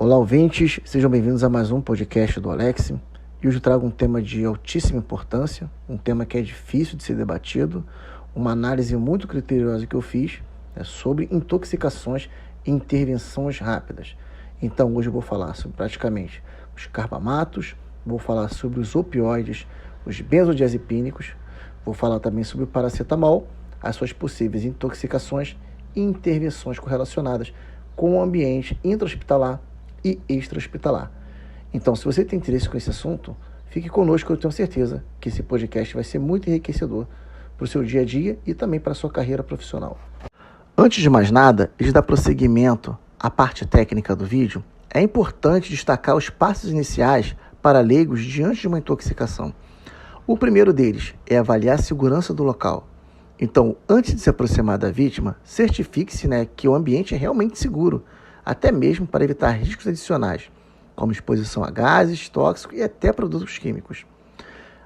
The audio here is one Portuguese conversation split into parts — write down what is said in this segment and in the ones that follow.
Olá, ouvintes, sejam bem-vindos a mais um podcast do Alex. E hoje eu trago um tema de altíssima importância, um tema que é difícil de ser debatido, uma análise muito criteriosa que eu fiz sobre intoxicações e intervenções rápidas. Então, hoje eu vou falar sobre praticamente os carbamatos, vou falar sobre os opioides, os benzodiazepínicos, vou falar também sobre o paracetamol, as suas possíveis intoxicações e intervenções correlacionadas com o ambiente intra-hospitalar e extra-hospitalar. Então, se você tem interesse com esse assunto, fique conosco, eu tenho certeza que esse podcast vai ser muito enriquecedor para o seu dia a dia e também para a sua carreira profissional. Antes de mais nada, e de dar prosseguimento à parte técnica do vídeo, é importante destacar os passos iniciais para leigos diante de uma intoxicação. O primeiro deles é avaliar a segurança do local. Então, antes de se aproximar da vítima, certifique-se que o ambiente é realmente seguro, até mesmo para evitar riscos adicionais, como exposição a gases, tóxicos e até produtos químicos.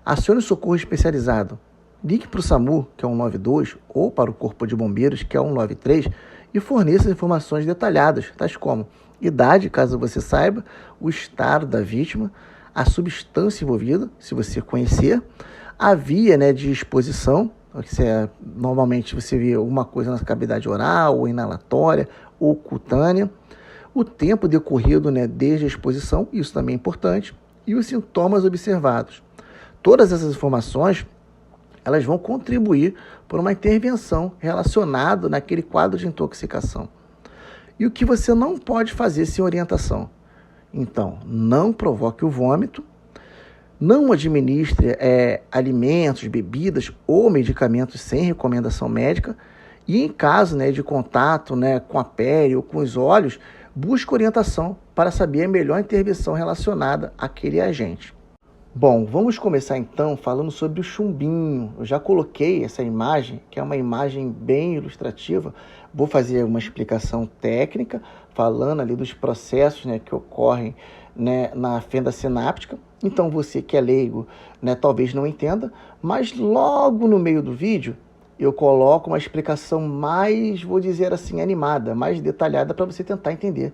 Acione o socorro especializado. Ligue para o SAMU, que é o 192, ou para o Corpo de Bombeiros, que é o 193, e forneça informações detalhadas, tais como idade, caso você saiba, o estado da vítima, a substância envolvida, se você conhecer, a via de exposição, normalmente você vê alguma coisa na cavidade oral, ou inalatória, ou cutânea, o tempo decorrido desde a exposição, isso também é importante, e os sintomas observados. Todas essas informações elas vão contribuir para uma intervenção relacionada naquele quadro de intoxicação. E o que você não pode fazer sem orientação? Então, não provoque o vômito, não administre alimentos, bebidas ou medicamentos sem recomendação médica e, em caso de contato com a pele ou com os olhos, busque orientação para saber a melhor intervenção relacionada àquele agente. Bom, vamos começar então falando sobre o chumbinho. Eu já coloquei essa imagem, que é uma imagem bem ilustrativa. Vou fazer uma explicação técnica, falando ali dos processos que ocorrem na fenda sináptica. Então, você que é leigo, talvez não entenda, mas logo no meio do vídeo, eu coloco uma explicação mais, vou dizer assim, animada, mais detalhada, para você tentar entender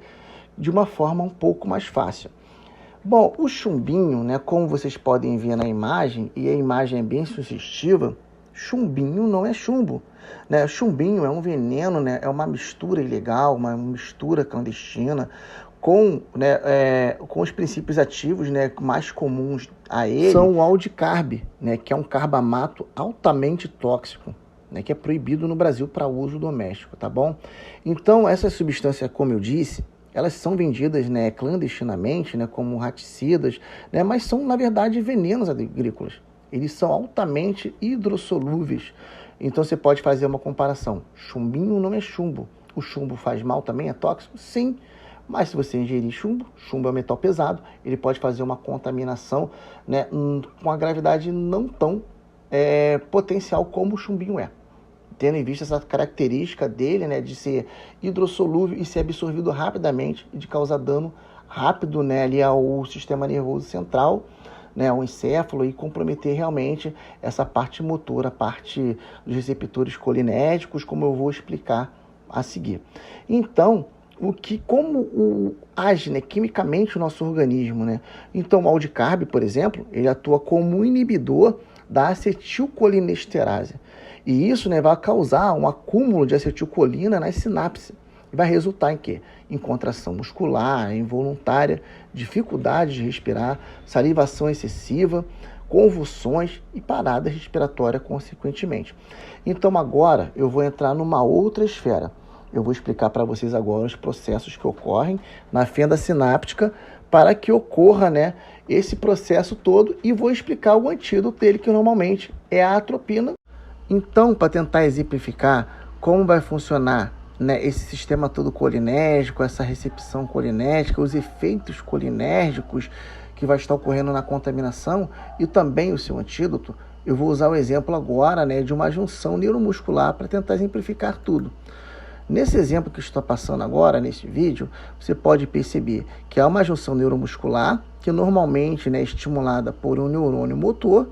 de uma forma um pouco mais fácil. Bom, o chumbinho, como vocês podem ver na imagem, e a imagem é bem sugestiva, chumbinho não é chumbo. Chumbinho é um veneno, é uma mistura ilegal, uma mistura clandestina, com os princípios ativos mais comuns a ele, são o aldicarb, que é um carbamato altamente tóxico, que é proibido no Brasil para uso doméstico, tá bom? Então, essa substância, como eu disse, elas são vendidas clandestinamente, como raticidas, mas são, na verdade, venenos agrícolas. Eles são altamente hidrossolúveis. Então, você pode fazer uma comparação. Chumbinho não é chumbo. O chumbo faz mal também? É tóxico? Sim. Mas se você ingerir chumbo é um metal pesado, ele pode fazer uma contaminação com a gravidade não tão potencial como o chumbinho é. Tendo em vista essa característica dele, de ser hidrossolúvel e ser absorvido rapidamente e de causar dano rápido ali ao sistema nervoso central, ao encéfalo, e comprometer realmente essa parte motora, a parte dos receptores colinérgicos, como eu vou explicar a seguir. Então, como age quimicamente o nosso organismo, Então, o aldicarb, por exemplo, ele atua como um inibidor da acetilcolinesterase. E isso vai causar um acúmulo de acetilcolina nas sinapses. E vai resultar em quê? Em contração muscular, involuntária, dificuldade de respirar, salivação excessiva, convulsões e parada respiratória consequentemente. Então agora eu vou entrar numa outra esfera. Eu vou explicar para vocês agora os processos que ocorrem na fenda sináptica para que ocorra esse processo todo, e vou explicar o antídoto dele, que normalmente é a atropina. Então, para tentar exemplificar como vai funcionar esse sistema todo colinérgico, essa recepção colinérgica, os efeitos colinérgicos que vai estar ocorrendo na contaminação e também o seu antídoto, eu vou usar o exemplo agora de uma junção neuromuscular para tentar exemplificar tudo. Nesse exemplo que estou passando agora, nesse vídeo, você pode perceber que há uma junção neuromuscular que normalmente é estimulada por um neurônio motor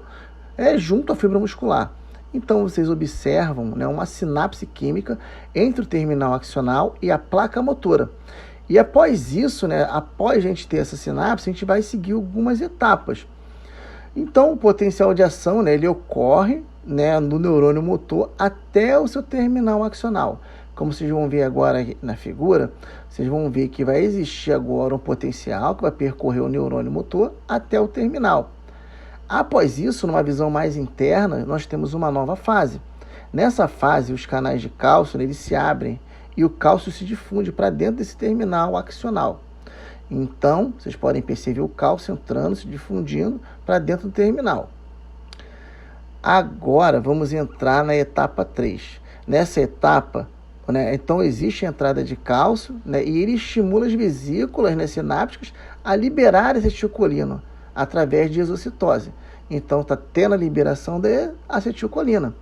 junto à fibra muscular. Então, vocês observam uma sinapse química entre o terminal axonal e a placa motora. E após isso, né, após a gente ter essa sinapse, a gente vai seguir algumas etapas. Então, o potencial de ação, né, ele ocorre, né, no neurônio motor até o seu terminal axonal. Como vocês vão ver agora na figura, vocês vão ver que vai existir agora um potencial que vai percorrer o neurônio motor até o terminal. Após isso, numa visão mais interna, nós temos uma nova fase. Nessa fase, os canais de cálcio, né, eles se abrem e o cálcio se difunde para dentro desse terminal axonal. Então, vocês podem perceber o cálcio entrando, se difundindo para dentro do terminal. Agora, vamos entrar na etapa 3. Nessa etapa, né, então existe a entrada de cálcio, né, e ele estimula as vesículas, né, sinápticas a liberar essa acetilcolina através de exocitose. Então, está tendo a liberação da acetilcolina.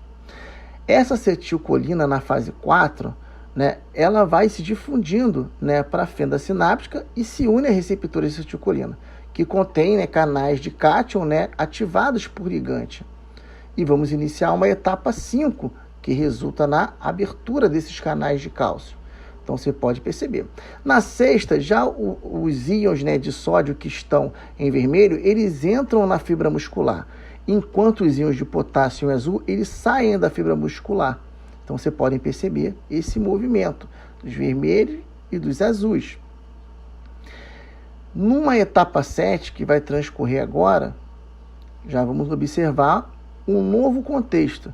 Essa acetilcolina, na fase 4, né, ela vai se difundindo, né, para a fenda sináptica e se une a receptores de acetilcolina, que contém, né, canais de cátion, né, ativados por ligante. E vamos iniciar uma etapa 5, que resulta na abertura desses canais de cálcio. Então, você pode perceber. Na sexta, já os íons, né, de sódio que estão em vermelho, eles entram na fibra muscular, enquanto os íons de potássio em azul, eles saem da fibra muscular. Então, você pode perceber esse movimento dos vermelhos e dos azuis. Numa etapa 7, que vai transcorrer agora, já vamos observar um novo contexto.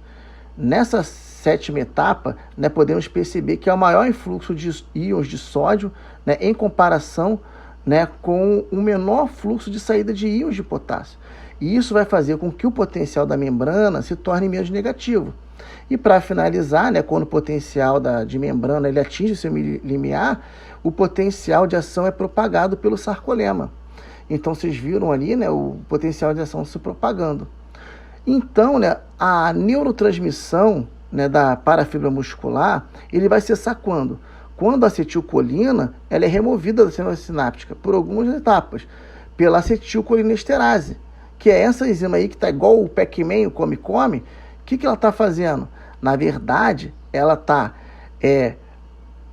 Nessa sétima etapa, né, podemos perceber que há o maior influxo de íons de sódio, né, em comparação, né, com o menor fluxo de saída de íons de potássio. E isso vai fazer com que o potencial da membrana se torne menos negativo. E para finalizar, né, quando o potencial de membrana ele atinge o seu limiar, o potencial de ação é propagado pelo sarcolema. Então, vocês viram ali, né, o potencial de ação se propagando. Então, né, a neurotransmissão, né, da parafibra muscular, ele vai cessar quando? Quando a acetilcolina ela é removida da célula sináptica por algumas etapas, pela acetilcolinesterase, que é essa enzima aí que está igual o Pac-Man, o come-come. O que ela está fazendo? Na verdade, ela está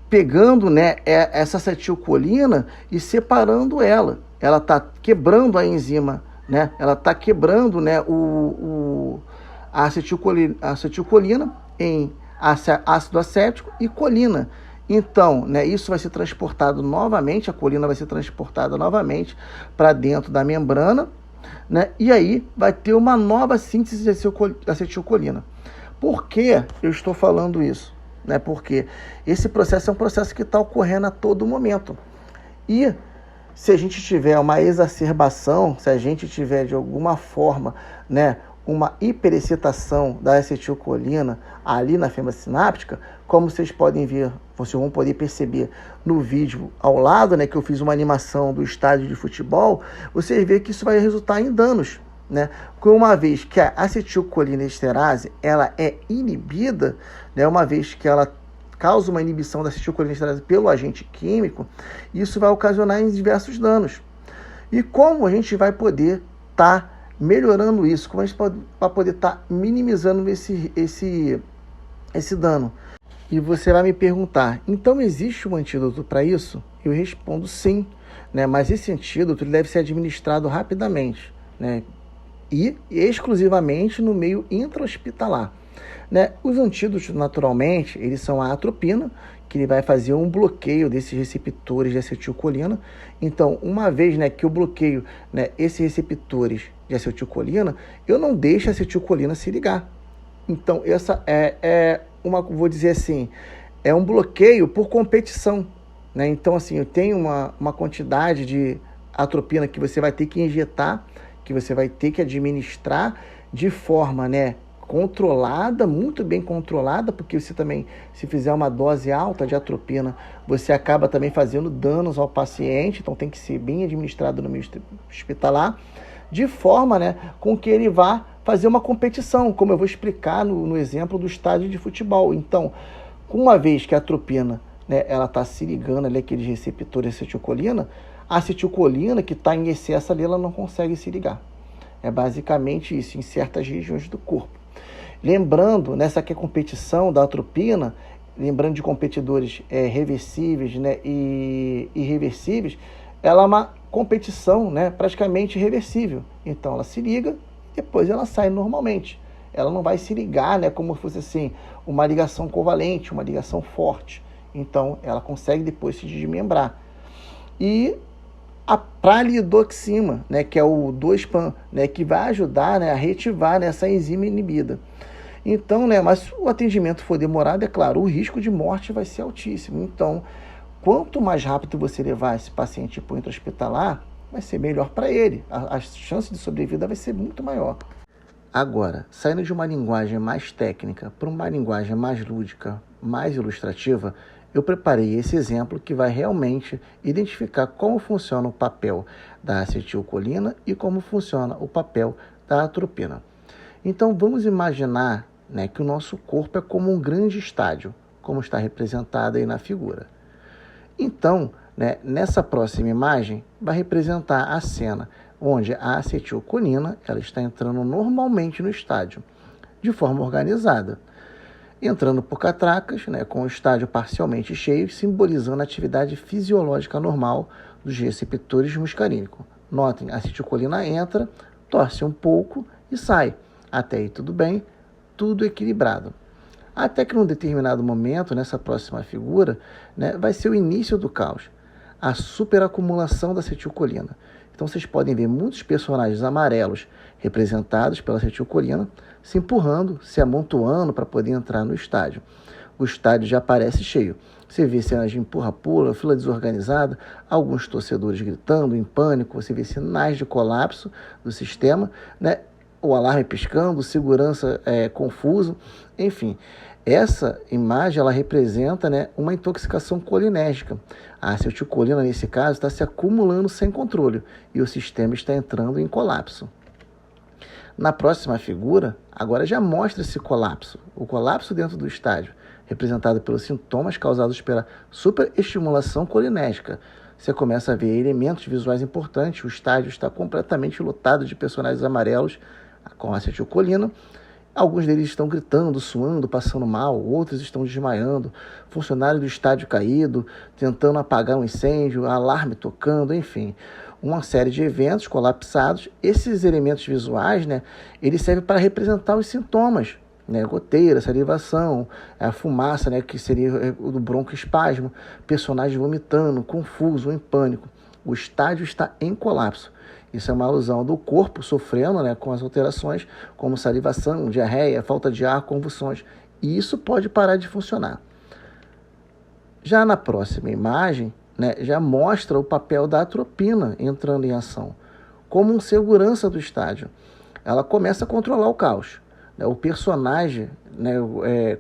pegando, né, essa acetilcolina e separando ela. Ela está quebrando a enzima, né? Ela está quebrando, né, a acetilcolina em ácido acético e colina. Então, né, isso vai ser transportado novamente, a colina vai ser transportada novamente para dentro da membrana, né, e aí vai ter uma nova síntese de acetilcolina. Por que eu estou falando isso? Né, porque esse processo é um processo que está ocorrendo a todo momento. E se a gente tiver uma exacerbação, se a gente tiver de alguma forma, né, uma hiperexcitação da acetilcolina ali na fenda sináptica, como vocês podem ver, vocês vão poder perceber no vídeo ao lado, né, que eu fiz uma animação do estádio de futebol, vocês veem que isso vai resultar em danos, né? Porque uma vez que a acetilcolinesterase ela é inibida, né, uma vez que ela causa uma inibição da acetilcolinesterase pelo agente químico, isso vai ocasionar em diversos danos. E como a gente vai poder estar melhorando isso? Como a gente vai poder estar minimizando esse dano? E você vai me perguntar, então existe um antídoto para isso? Eu respondo sim, né? Mas esse antídoto ele deve ser administrado rapidamente, né? E exclusivamente no meio intra-hospitalar. Né? Os antídotos, naturalmente, eles são a atropina, que ele vai fazer um bloqueio desses receptores de acetilcolina. Então, uma vez, né, que eu bloqueio, né, esses receptores de acetilcolina, eu não deixo a acetilcolina se ligar. Então, essa vou dizer assim, é um bloqueio por competição. Né? Então, assim, eu tenho uma quantidade de atropina que você vai ter que injetar, que você vai ter que administrar de forma, né, controlada, muito bem controlada, porque você também, se fizer uma dose alta de atropina, você acaba também fazendo danos ao paciente, então tem que ser bem administrado no meio hospitalar, de forma, né, com que ele vá fazer uma competição, como eu vou explicar no exemplo do estádio de futebol. Então, uma vez que a atropina, né, ela está se ligando ali aqueles receptores de acetilcolina, a acetilcolina que está em excesso ali, ela não consegue se ligar. É basicamente isso, em certas regiões do corpo. Lembrando, nessa aqui a competição da atropina, lembrando de competidores reversíveis, né, e irreversíveis, ela é uma competição, né, praticamente reversível. Então ela se liga, depois ela sai normalmente. Ela não vai se ligar, né, como se fosse assim, uma ligação covalente, uma ligação forte. Então ela consegue depois se desmembrar. E a pralidoxima, né, que é o 2-PAN, né, que vai ajudar, né, a reativar, né, essa enzima inibida. Então, né, mas se o atendimento for demorado, é claro, o risco de morte vai ser altíssimo. Então, quanto mais rápido você levar esse paciente para o intra-hospitalar, vai ser melhor para ele. A chance de sobrevida vai ser muito maior. Agora, saindo de uma linguagem mais técnica para uma linguagem mais lúdica, mais ilustrativa, eu preparei esse exemplo que vai realmente identificar como funciona o papel da acetilcolina e como funciona o papel da atropina. Então, vamos imaginar, né, que o nosso corpo é como um grande estádio, como está representado aí na figura. Então, né, nessa próxima imagem, vai representar a cena onde a acetilcolina ela está entrando normalmente no estádio, de forma organizada, entrando por catracas, né, com o estádio parcialmente cheio, simbolizando a atividade fisiológica normal dos receptores muscarínicos. Notem, a acetilcolina entra, torce um pouco e sai. Até aí tudo bem, tudo equilibrado. Até que num determinado momento, nessa próxima figura, né, vai ser o início do caos, a superacumulação da acetilcolina. Então vocês podem ver muitos personagens amarelos representados pela acetilcolina se empurrando, se amontoando para poder entrar no estádio. O estádio já aparece cheio. Você vê cenas de empurra-pula, fila desorganizada, alguns torcedores gritando em pânico, você vê sinais de colapso do sistema, né? O alarme piscando, segurança confuso, enfim. Essa imagem ela representa, né, uma intoxicação colinérgica. A acetilcolina, nesse caso, está se acumulando sem controle e o sistema está entrando em colapso. Na próxima figura, agora já mostra esse colapso, o colapso dentro do estádio, representado pelos sintomas causados pela superestimulação colinérgica. Você começa a ver elementos visuais importantes, o estádio está completamente lotado de personagens amarelos com acetilcolina. Alguns deles estão gritando, suando, passando mal, outros estão desmaiando, funcionário do estádio caído, tentando apagar um incêndio, alarme tocando, enfim. Uma série de eventos colapsados. Esses elementos visuais, né, eles servem para representar os sintomas, né, goteira, salivação, a fumaça, né, que seria o do broncoespasmo, personagem vomitando, confuso, em pânico. O estádio está em colapso. Isso é uma alusão do corpo sofrendo, né, com as alterações, como salivação, diarreia, falta de ar, convulsões. E isso pode parar de funcionar. Já na próxima imagem, né, já mostra o papel da atropina entrando em ação, como um segurança do estádio. Ela começa a controlar o caos. Né, o personagem, né,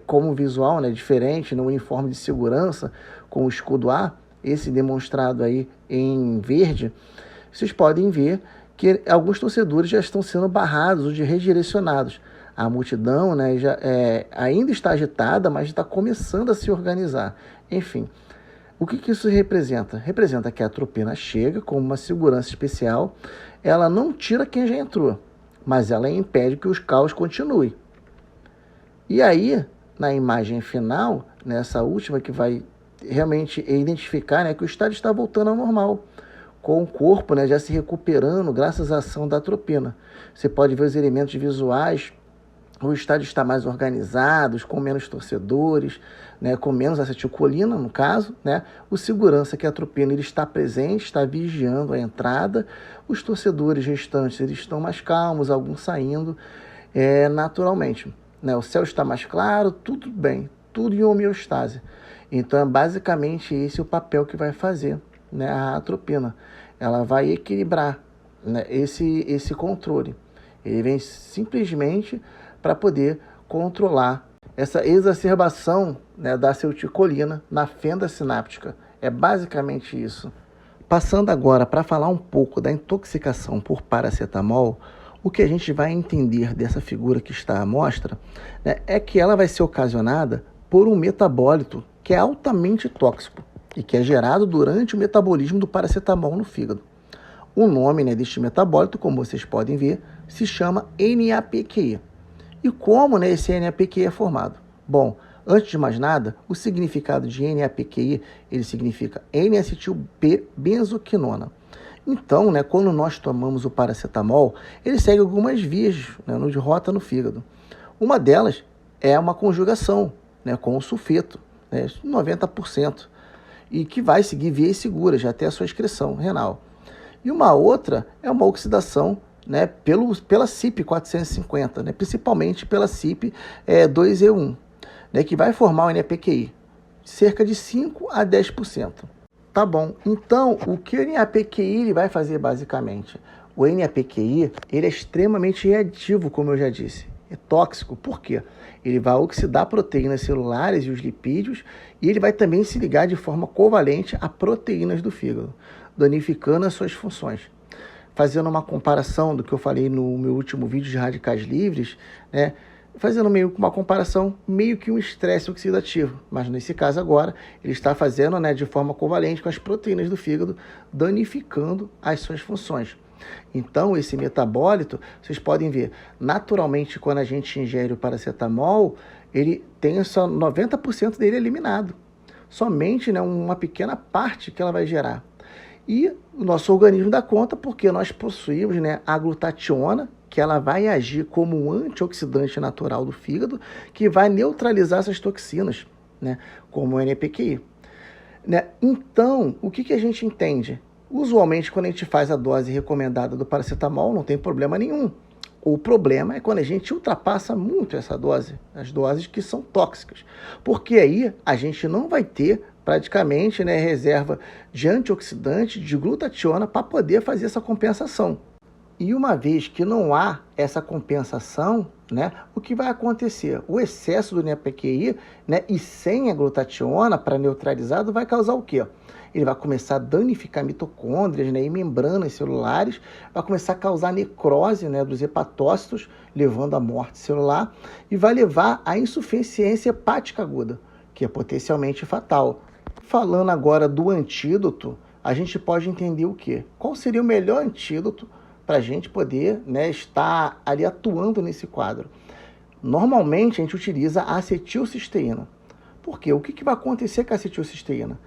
como visual, né, diferente, no uniforme de segurança, com o escudo A, esse demonstrado aí em verde, vocês podem ver que alguns torcedores já estão sendo barrados ou redirecionados. A multidão, né, ainda está agitada, mas está começando a se organizar. Enfim, o que isso representa? Representa que a atropina chega como uma segurança especial, ela não tira quem já entrou, mas ela impede que os caos continuem. E aí, na imagem final, nessa última que vai realmente identificar, né, que o estádio está voltando ao normal, com o corpo, né, já se recuperando graças à ação da atropina. Você pode ver os elementos visuais, o estádio está mais organizado, com menos torcedores, né, com menos acetilcolina, no caso, né, o segurança que a atropina ele está presente, está vigiando a entrada, os torcedores restantes eles estão mais calmos, alguns saindo naturalmente. Né, o céu está mais claro, tudo bem, tudo em homeostase. Então, é basicamente esse o papel que vai fazer, né, a atropina. Ela vai equilibrar, né, esse controle. Ele vem simplesmente para poder controlar essa exacerbação, né, da acetilcolina na fenda sináptica. É basicamente isso. Passando agora para falar um pouco da intoxicação por paracetamol, o que a gente vai entender dessa figura que está à mostra, né, é que ela vai ser ocasionada por um metabólito que é altamente tóxico e que é gerado durante o metabolismo do paracetamol no fígado. O nome, né, deste metabólito, como vocês podem ver, se chama NAPQI. E como, né, esse NAPQI é formado? Bom, Antes de mais nada, o significado de NAPQI, ele significa N-acetil-B-benzoquinona. Então, né, quando nós tomamos o paracetamol, ele segue algumas vias, né, de rota no fígado. Uma delas é uma conjugação, né, com o sulfeto, né, 90%, e que vai seguir vias seguras até a sua excreção renal. E uma outra é uma oxidação, né, pela CYP450, né, principalmente pela CYP2E1, né, que vai formar o NAPQI, cerca de 5 a 10%. Tá bom, então o que o NAPQI ele vai fazer basicamente? O NAPQI ele é extremamente reativo, como eu já disse, é tóxico. Por quê? Ele vai oxidar proteínas celulares e os lipídios e ele vai também se ligar de forma covalente a proteínas do fígado, danificando as suas funções. Fazendo uma comparação do que eu falei no meu último vídeo de radicais livres, né? Fazendo meio que uma comparação, meio que um estresse oxidativo. Mas nesse caso agora, ele está fazendo, né, de forma covalente com as proteínas do fígado, danificando as suas funções. Então, esse metabólito, vocês podem ver, naturalmente, quando a gente ingere o paracetamol, ele tem só 90% dele eliminado. Somente, né, uma pequena parte que ela vai gerar. E o nosso organismo dá conta porque nós possuímos, né, a glutationa, que ela vai agir como um antioxidante natural do fígado, que vai neutralizar essas toxinas, né, como o NAPQI. Né? Então, o que a gente entende? Usualmente, quando a gente faz a dose recomendada do paracetamol, não tem problema nenhum. O problema é quando a gente ultrapassa muito essa dose, as doses que são tóxicas. Porque aí a gente não vai ter praticamente, né, reserva de antioxidante, de glutationa, para poder fazer essa compensação. E uma vez que não há essa compensação, né, o que vai acontecer? O excesso do NAPQI, né, e sem a glutationa para neutralizado vai causar o quê? Ele vai começar a danificar mitocôndrias, né, e membranas celulares, vai começar a causar necrose, né, dos hepatócitos, levando à morte celular, e vai levar à insuficiência hepática aguda, que é potencialmente fatal. Falando agora do antídoto, a gente pode entender o quê? Qual seria o melhor antídoto para a gente poder, né, estar ali atuando nesse quadro? Normalmente a gente utiliza a acetilcisteína. Por quê? O que vai acontecer com a acetilcisteína?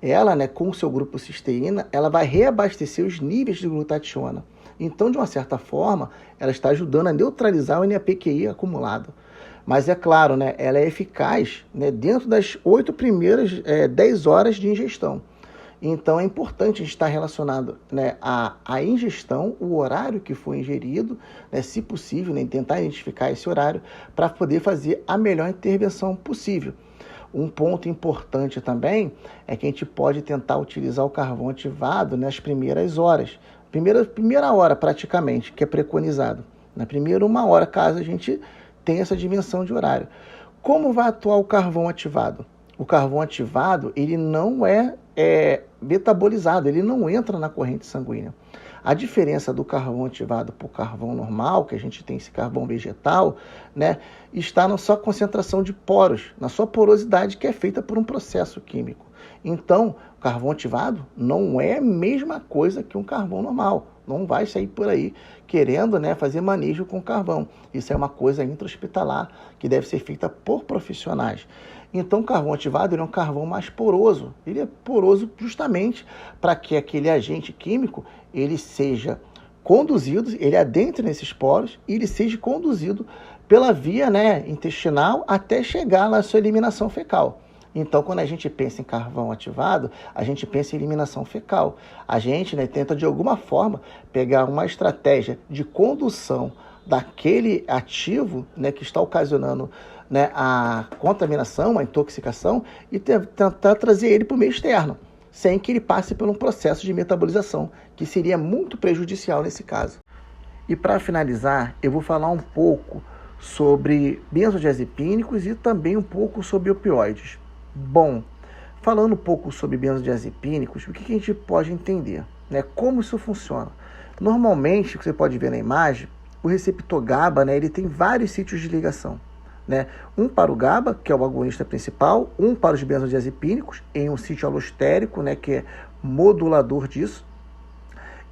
Ela, né, com o seu grupo cisteína, ela vai reabastecer os níveis de glutationa. Então, de uma certa forma, ela está ajudando a neutralizar o NAPQI acumulado. Mas é claro, né, ela é eficaz, né, dentro das 8 primeiras 10 horas de ingestão. Então é importante estar relacionado, né, à ingestão, o horário que foi ingerido, né, se possível, né, tentar identificar esse horário para poder fazer a melhor intervenção possível. Um ponto importante também é que a gente pode tentar utilizar o carvão ativado nas primeiras horas. Primeira hora praticamente, que é preconizado. Na primeira 1 hora, caso a gente tenha essa dimensão de horário. Como vai atuar o carvão ativado? O carvão ativado, ele não é metabolizado, ele não entra na corrente sanguínea. A diferença do carvão ativado para o carvão normal, que a gente tem esse carvão vegetal, né, está na sua concentração de poros, na sua porosidade, que é feita por um processo químico. Então, o carvão ativado não é a mesma coisa que um carvão normal. Não vai sair por aí querendo, né, fazer manejo com carvão. Isso é uma coisa intra-hospitalar que deve ser feita por profissionais. Então, o carvão ativado ele é um carvão mais poroso. Ele é poroso justamente para que aquele agente químico ele seja conduzido, ele adentre nesses poros e ele seja conduzido pela via, né, intestinal até chegar na sua eliminação fecal. Então, quando a gente pensa em carvão ativado, a gente pensa em eliminação fecal. A gente, né, tenta, de alguma forma, pegar uma estratégia de condução daquele ativo, né, que está ocasionando, né, a contaminação, a intoxicação, e tentar trazer ele para o meio externo, sem que ele passe por um processo de metabolização, que seria muito prejudicial nesse caso. E para finalizar, eu vou falar um pouco sobre benzodiazepínicos e também um pouco sobre opioides. Bom, falando um pouco sobre benzodiazepínicos, o que a gente pode entender, né? Como isso funciona? Normalmente, o que você pode ver na imagem, o receptor GABA, né, ele tem vários sítios de ligação, né? Um para o GABA, que é o agonista principal, um para os benzodiazepínicos, em um sítio alostérico, né, que é modulador disso,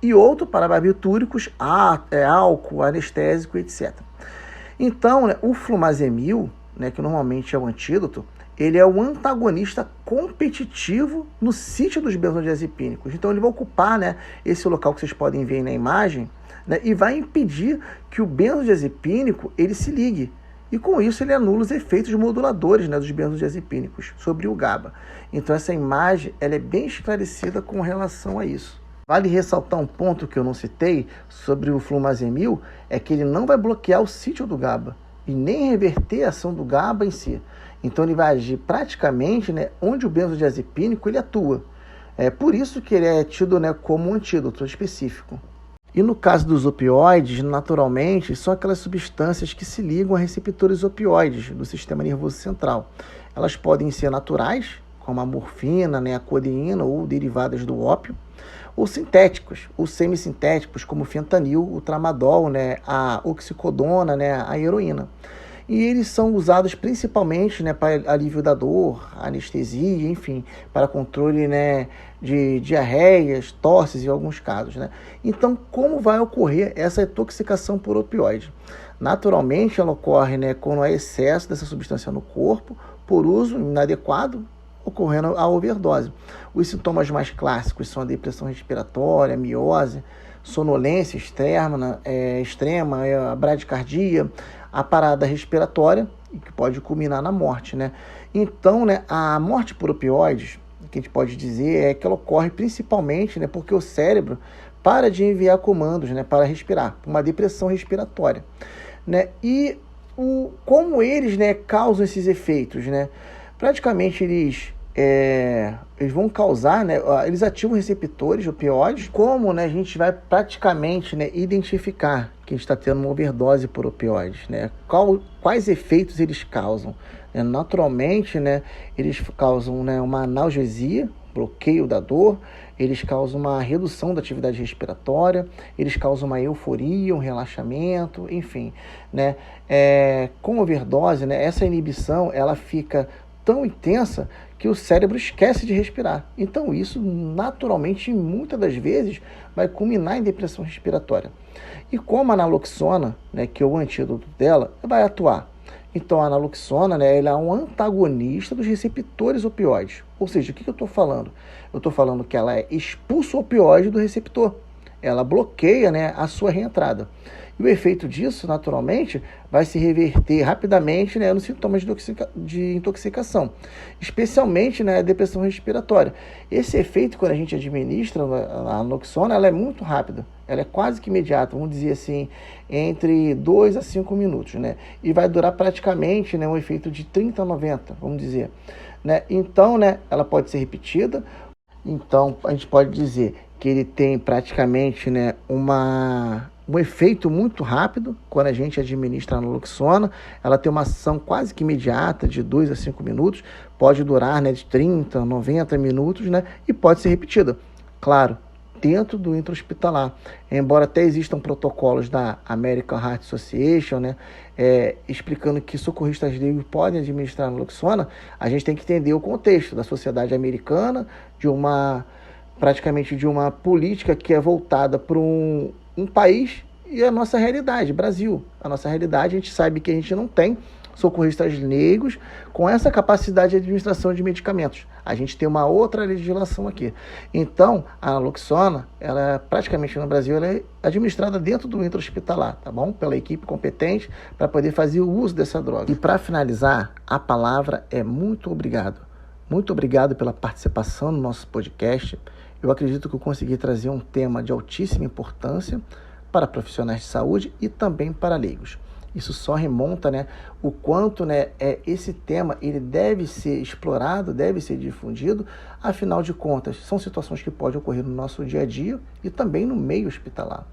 e outro para barbitúricos, álcool, anestésico, etc. Então, né, o flumazemil, né, que normalmente é o antídoto, ele é um antagonista competitivo no sítio dos benzodiazepínicos. Então ele vai ocupar, né, esse local que vocês podem ver aí na imagem, né, e vai impedir que o benzodiazepínico ele se ligue. E com isso ele anula os efeitos moduladores, né, dos benzodiazepínicos sobre o GABA. Então essa imagem ela é bem esclarecida com relação a isso. Vale ressaltar um ponto que eu não citei sobre o flumazemil, é que ele não vai bloquear o sítio do GABA e nem reverter a ação do GABA em si. Então ele vai agir praticamente, né, onde o benzodiazepínico ele atua. É por isso que ele é tido, né, como um antídoto específico. E no caso dos opioides, naturalmente, são aquelas substâncias que se ligam a receptores opioides do sistema nervoso central. Elas podem ser naturais, como a morfina, né, a codeína ou derivadas do ópio, ou sintéticos, ou semissintéticos, como o fentanil, o tramadol, né, a oxicodona, né, a heroína. E eles são usados principalmente, né, para alívio da dor, anestesia, enfim, para controle, né, de diarreias, tosses em alguns casos, né? Então, como vai ocorrer essa intoxicação por opioide? Naturalmente, ela ocorre, né, quando há excesso dessa substância no corpo, por uso inadequado, ocorrendo a overdose. Os sintomas mais clássicos são a depressão respiratória, a miose, sonolência extrema, a bradicardia, a parada respiratória, que pode culminar na morte, né? Então, né, a morte por opioides, o que a gente pode dizer é que ela ocorre principalmente, né, porque o cérebro para de enviar comandos, né, para respirar, uma depressão respiratória, né? E como eles, né, causam esses efeitos, né? Praticamente eles vão causar, né, eles ativam receptores opioides, como, né, a gente vai praticamente, né, identificar que a gente está tendo uma overdose por opioides, né? Quais efeitos eles causam? Naturalmente, né, eles causam, né, uma analgesia, bloqueio da dor, eles causam uma redução da atividade respiratória, eles causam uma euforia, um relaxamento, enfim, né? Com overdose, né, essa inibição ela fica tão intensa que o cérebro esquece de respirar. Então isso naturalmente, muitas das vezes, vai culminar em depressão respiratória. E como a naloxona, né, que é o antídoto dela, vai atuar. Então a naloxona, né, ela é um antagonista dos receptores opioides. Ou seja, o que eu estou falando? Eu estou falando que ela expulsa o opioide do receptor. Ela bloqueia, né, a sua reentrada. E o efeito disso, naturalmente, vai se reverter rapidamente, né, nos sintomas de intoxicação, especialmente, né, a depressão respiratória. Esse efeito, quando a gente administra a naloxona, ela é muito rápida, ela é quase que imediata, vamos dizer assim, entre 2 a 5 minutos, né, e vai durar praticamente, né, um efeito de 30 a 90, vamos dizer, né. Então, né, ela pode ser repetida. Então, a gente pode dizer que ele tem praticamente, né, um efeito muito rápido quando a gente administra a naloxona. Ela tem uma ação quase que imediata, de 2 a 5 minutos, pode durar, né, de 30 a 90 minutos, né, e pode ser repetida, claro, dentro do intra-hospitalar. Embora até existam protocolos da American Heart Association, né, explicando que socorristas leigos podem administrar a naloxona, a gente tem que entender o contexto da sociedade americana, praticamente de uma política que é voltada para um país, e a nossa realidade, Brasil. A nossa realidade, a gente sabe que a gente não tem socorristas leigos com essa capacidade de administração de medicamentos. A gente tem uma outra legislação aqui. Então, a naloxona, ela praticamente no Brasil, ela é administrada dentro do intra-hospitalar, tá bom? Pela equipe competente para poder fazer o uso dessa droga. E para finalizar, a palavra é muito obrigado. Muito obrigado pela participação no nosso podcast. Eu acredito que eu consegui trazer um tema de altíssima importância para profissionais de saúde e também para leigos. Isso só remonta, né, o quanto, né, esse tema ele deve ser explorado, deve ser difundido. Afinal de contas, são situações que podem ocorrer no nosso dia a dia e também no meio hospitalar.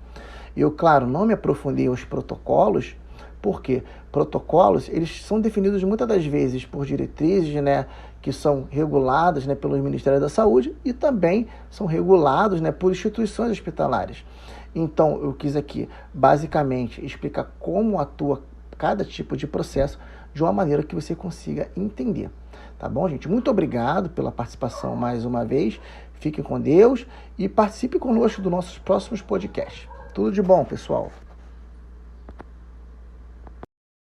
Eu, claro, não me aprofundei aos protocolos, porque protocolos eles são definidos muitas das vezes por diretrizes, né, que são reguladas, né, pelo Ministério da Saúde e também são regulados, né, por instituições hospitalares. Então, eu quis aqui, basicamente, explicar como atua cada tipo de processo de uma maneira que você consiga entender. Tá bom, gente? Muito obrigado pela participação mais uma vez. Fiquem com Deus e participe conosco dos nossos próximos podcasts. Tudo de bom, pessoal.